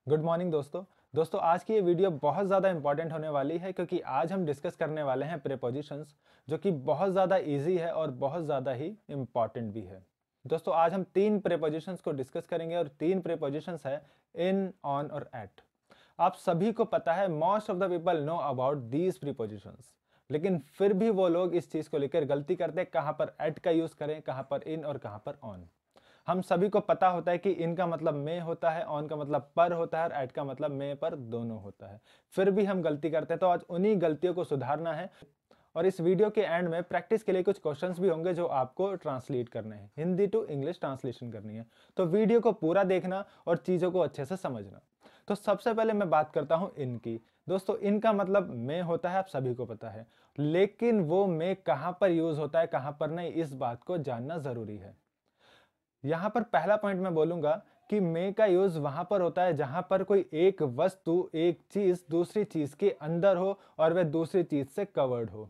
Good morning दोस्तों आज की ये वीडियो बहुत ज़्यादा इंपॉर्टेंट होने वाली है क्योंकि आज हम डिस्कस करने वाले हैं प्रीपोजिशंस जो कि बहुत ज़्यादा इजी है और बहुत ज़्यादा ही इंपॉर्टेंट भी है। दोस्तों आज हम तीन प्रीपोजिशंस को डिस्कस करेंगे और तीन प्रीपोजिशंस है इन, ऑन और एट। आप सभी को पता है, most of the people know about these prepositions, लेकिन फिर भी वो लोग इस चीज़ को लेकर गलती करते हैं, कहाँ पर एट का यूज़ करें, कहाँ पर इन और कहाँ पर ऑन। हम सभी को पता होता है कि इन का मतलब में होता है, ऑन का मतलब पर होता है और एट का मतलब में पर दोनों होता है। फिर भी हम गलती करते हैं, तो आज उन्हीं गलतियों को सुधारना है। और इस वीडियो के एंड में प्रैक्टिस के लिए कुछ क्वेश्चंस भी होंगे जो आपको ट्रांसलेट करने हैं, हिंदी टू इंग्लिश ट्रांसलेशन करनी है। तो वीडियो को पूरा देखना और चीज़ों को अच्छे से समझना। तो सबसे पहले मैं बात करता हूं इन की। दोस्तों इन का मतलब में होता है, आप सभी को पता है, लेकिन वो में कहां पर यूज होता है कहां पर नहीं, इस बात को जानना जरूरी है। यहां पर पहला पॉइंट मैं बोलूंगा कि मे का यूज वहां पर होता है जहां पर कोई एक वस्तु, एक चीज दूसरी चीज के अंदर हो और वह दूसरी चीज से कवर्ड हो।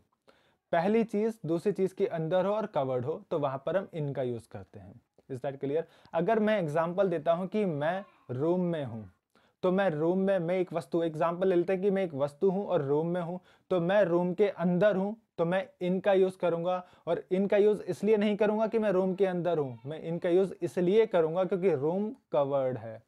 पहली चीज दूसरी चीज के अंदर हो और कवर्ड हो, तो वहां पर हम इन का यूज करते हैं। Is that clear? अगर मैं एग्जांपल देता हूं कि मैं रूम में हूं, तो मैं रूम में, मैं एक वस्तु, एग्जांपल ले लेते हैं कि मैं एक वस्तु हूं और रूम में हूं, तो मैं रूम के अंदर हूं, तो मैं इन का यूज करूंगा। और इन का यूज इसलिए नहीं करूंगा कि मैं रूम के अंदर हूं, मैं इन का यूज इसलिए करूंगा क्योंकि रूम कवर्ड है।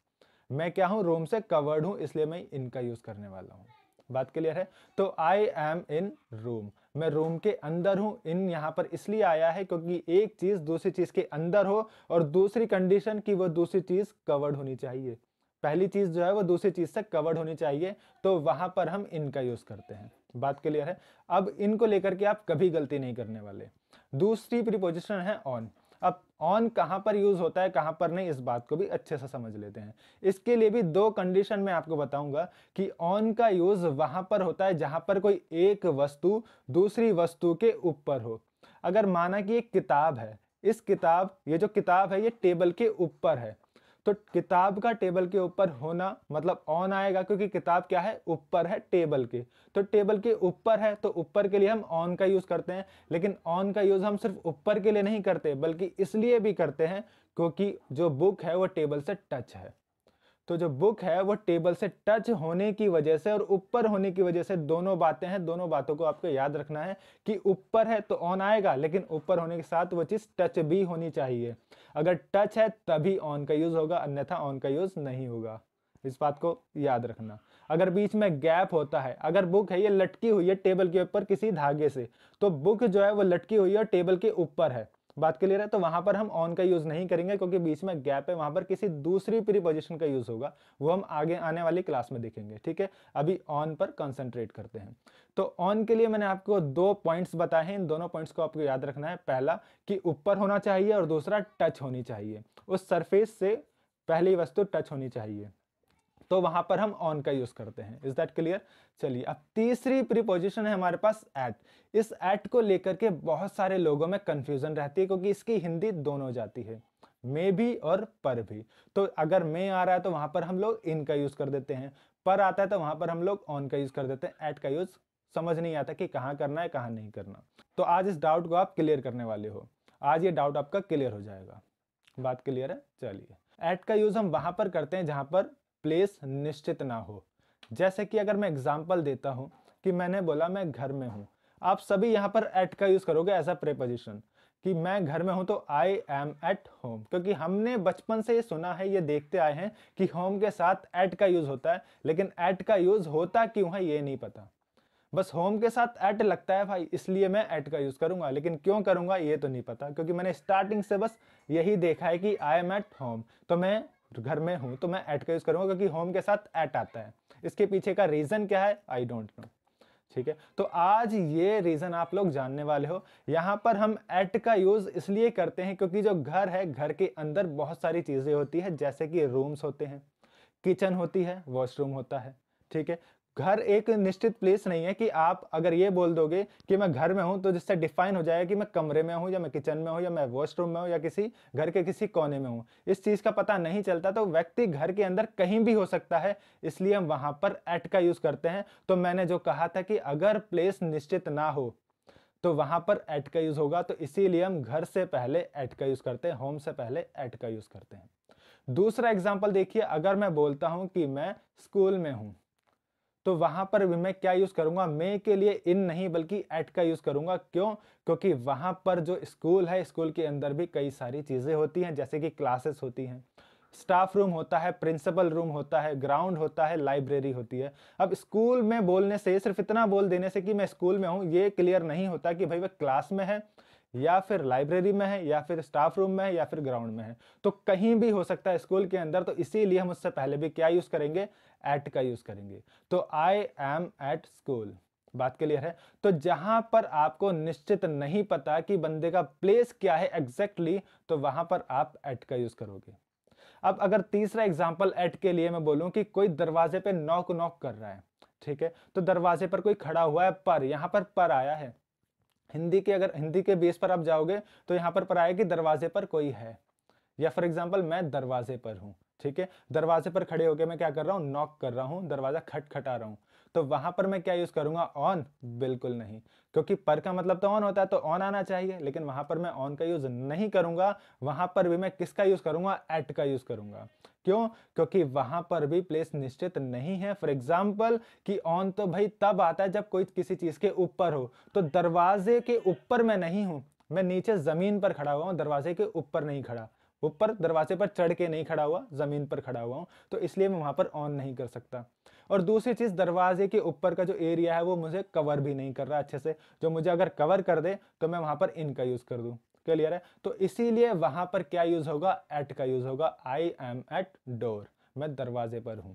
मैं क्या हूं? रूम से कवर्ड हूं, इसलिए मैं इन का यूज करने वाला हूं। बात क्लियर है? तो आई एम इन रूम, मैं रूम के अंदर हूं। इन यहां पर इसलिए आया है क्योंकि एक चीज दूसरी चीज के अंदर हो और दूसरी कंडीशन की वो दूसरी चीज कवर्ड होनी चाहिए। पहली चीज जो है वो दूसरी चीज से कवर्ड होनी चाहिए, तो वहां पर हम इन का यूज करते हैं। बात क्लियर है? अब इनको लेकर के आप कभी गलती नहीं करने वाले। दूसरी प्रीपोजिशन है ऑन। अब ऑन कहां पर यूज होता है कहां पर नहीं, इस बात को भी अच्छे से समझ लेते हैं। इसके लिए भी दो कंडीशन मैं आपको बताऊंगा कि ऑन का यूज वहां पर होता है जहां पर कोई एक वस्तु दूसरी वस्तु के ऊपर हो। अगर माना कि एक किताब है, इस किताब, ये जो किताब है ये टेबल के ऊपर है, तो किताब का टेबल के ऊपर होना मतलब ऑन आएगा, क्योंकि किताब क्या है? ऊपर है टेबल के। तो टेबल के ऊपर है, तो ऊपर के लिए हम ऑन का यूज करते हैं। लेकिन ऑन का यूज हम सिर्फ ऊपर के लिए नहीं करते, बल्कि इसलिए भी करते हैं क्योंकि जो बुक है वो टेबल से टच है। तो जो बुक है वो टेबल से टच होने की वजह से और ऊपर होने की वजह से, दोनों बातें हैं, दोनों बातों को आपको याद रखना है कि ऊपर है तो ऑन आएगा, लेकिन ऊपर होने के साथ वो चीज टच भी होनी चाहिए। अगर टच है तभी ऑन का यूज होगा, अन्यथा ऑन का यूज नहीं होगा। इस बात को याद रखना। अगर बीच में गैप होता है, अगर बुक है ये लटकी हुई है टेबल के ऊपर किसी धागे से, तो बुक जो है वो लटकी हुई है और टेबल के ऊपर है, बात क्लियर है? तो वहां पर हम ऑन का यूज नहीं करेंगे क्योंकि बीच में गैप है, वहां पर किसी दूसरी प्रीपोजिशन का यूज होगा। वो हम आगे आने वाली क्लास में देखेंगे, ठीक है? अभी ऑन पर कंसंट्रेट करते हैं। तो ऑन के लिए मैंने आपको दो पॉइंट्स बताए हैं, इन दोनों पॉइंट्स को आपको याद रखना है। पहला कि ऊपर होना चाहिए और दूसरा टच होनी चाहिए, उस सरफेस से पहली वस्तु टच होनी चाहिए, तो वहां पर हम ऑन का यूज करते हैं। Is that clear? चलिए अब तीसरी प्रीपोजिशन है हमारे पास एट। इस एट को लेकर के बहुत सारे लोगों में कंफ्यूजन रहती है क्योंकि इसकी हिंदी दोनों जाती है, में भी और पर भी। तो अगर में आ रहा है तो वहां पर हम लोग इन का यूज कर देते हैं, पर आता है तो वहां पर हम लोग ऑन का यूज कर देते हैं। एट का यूज समझ नहीं आता कि कहां करना है कहां नहीं करना। तो आज इस डाउट को आप क्लियर करने वाले हो, आज ये डाउट आपका क्लियर हो जाएगा। बात क्लियर है? चलिए, एट का यूज हम वहां पर करते हैं जहां पर प्लेस निश्चित ना हो। जैसे कि अगर मैं एग्जांपल देता हूं कि मैंने बोला मैं घर में हूं, आप सभी यहां पर एट का यूज करोगे एज अ प्रीपोजिशन कि मैं घर में हूं, तो आई एम एट होम, क्योंकि हमने बचपन से ये सुना है, ये देखते आए हैं कि होम के साथ एट का यूज होता है, लेकिन एट का यूज होता क्यों है ये नहीं पता। बस होम के साथ एट लगता है भाई, इसलिए मैं एट का यूज करूंगा, लेकिन क्यों करूंगा ये तो नहीं पता, क्योंकि मैंने स्टार्टिंग से बस यही देखा है कि आई एम एट होम, तो मैं घर में हूं तो मैं एट का यूज करूंगा क्योंकि होम के साथ एट आता है। इसके पीछे का रीजन क्या है आई डोंट नो, ठीक है? तो आज ये रीजन आप लोग जानने वाले हो। यहां पर हम एट का यूज इसलिए करते हैं क्योंकि जो घर है, घर के अंदर बहुत सारी चीजें होती है, जैसे कि रूम्स होते हैं, किचन होती है, वॉशरूम होता है, ठीक है? घर एक निश्चित प्लेस नहीं है कि आप अगर ये बोल दोगे कि मैं घर में हूं तो जिससे डिफाइन हो जाएगा कि मैं कमरे में हूं या मैं किचन में हूं या मैं वॉशरूम में हूं या किसी घर के किसी कोने में हूं। इस चीज का पता नहीं चलता, तो व्यक्ति घर के अंदर कहीं भी हो सकता है, इसलिए हम वहां पर एट का यूज करते हैं। तो मैंने जो कहा था कि अगर प्लेस निश्चित ना हो तो वहां पर एट का यूज होगा, तो इसीलिए हम घर से पहले एट का यूज करते हैं, होम से पहले एट का यूज करते हैं। दूसरा एग्जाम्पल देखिए, अगर मैं बोलता हूं कि मैं स्कूल में हूं, तो वहां पर भी मैं क्या यूज करूंगा, मे के लिए इन नहीं बल्कि एट का यूज करूंगा। क्यों? क्योंकि वहां पर जो स्कूल है, स्कूल के अंदर भी कई सारी चीजें होती हैं, जैसे कि क्लासेस होती हैं, स्टाफ रूम होता है, प्रिंसिपल रूम होता है, ग्राउंड होता है, लाइब्रेरी होती है। अब स्कूल में बोलने से, सिर्फ इतना बोल देने से कि मैं स्कूल में हूं, ये क्लियर नहीं होता कि भाई वह क्लास में है या फिर लाइब्रेरी में है या फिर स्टाफ रूम में है या फिर ग्राउंड में है। तो कहीं भी हो सकता है स्कूल के अंदर। तो इसीलिए हम उससे पहले भी क्या यूज करेंगे, एट का यूज करेंगे। तो आई एम एट स्कूल। बात क्लियर है? तो जहां पर आपको निश्चित नहीं पता कि बंदे का प्लेस क्या है एग्जैक्टली, तो वहां पर आप एट का यूज करोगे। अब अगर तीसरा एग्जाम्पल एट के लिए मैं बोलूं कि कोई दरवाजे पे नॉक नॉक कर रहा है, ठीक है, तो दरवाजे पर कोई खड़ा हुआ है, पर यहां पर आया है। अगर हिंदी के बेस पर आप जाओगे तो यहां पर आया कि दरवाजे पर कोई है, या फॉर एग्जाम्पल मैं दरवाजे पर हूं, ठीक है, दरवाजे पर खड़े होकर मैं क्या कर रहा हूं, नॉक कर रहा हूं, दरवाजा खटखटा रहा हूं। तो वहां पर मैं क्या यूज करूंगा, ऑन? बिल्कुल नहीं, क्योंकि पर का मतलब तो ऑन होता है, तो ऑन आना चाहिए, लेकिन वहां पर मैं ऑन का यूज नहीं करूंगा। वहां पर भी मैं किसका यूज करूंगा, एट का यूज करूंगा। क्यों? क्योंकि वहां पर भी प्लेस निश्चित नहीं है। फॉर एग्जाम्पल कि ऑन तो भाई तब आता है जब कोई किसी चीज के ऊपर हो, तो दरवाजे के ऊपर मैं नहीं हूं, मैं नीचे जमीन पर खड़ा हुआ हूं, दरवाजे के ऊपर नहीं खड़ा, ऊपर दरवाजे पर चढ़ के नहीं खड़ा हुआ, जमीन पर खड़ा हुआ हूं, तो इसलिए मैं वहां पर ऑन नहीं कर सकता। और दूसरी चीज, दरवाजे के ऊपर का जो एरिया है वो मुझे कवर भी नहीं कर रहा अच्छे से, जो मुझे अगर कवर कर दे तो मैं वहां पर इन का यूज कर दूं। क्लियर है? तो इसीलिए वहां पर क्या यूज होगा, एट का यूज होगा। आई एम एट डोर, मैं दरवाजे पर हूं।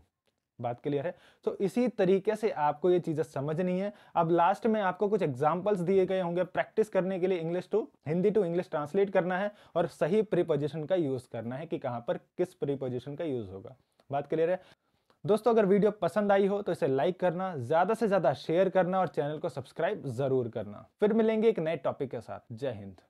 बात क्लियर है? तो इसी तरीके से आपको ये चीजें समझनी है। अब लास्ट में आपको कुछ एग्जांपल्स दिए गए होंगे प्रैक्टिस करने के लिए, हिंदी टू इंग्लिश ट्रांसलेट करना है और सही प्रीपोजिशन का यूज करना है कि कहां पर किस प्रीपोजिशन का यूज होगा। बात क्लियर है? दोस्तों, अगर वीडियो पसंद आई हो तो इसे लाइक करना, ज्यादा से ज्यादा शेयर करना और चैनल को सब्सक्राइब जरूर करना। फिर मिलेंगे एक नए टॉपिक के साथ। जय हिंद।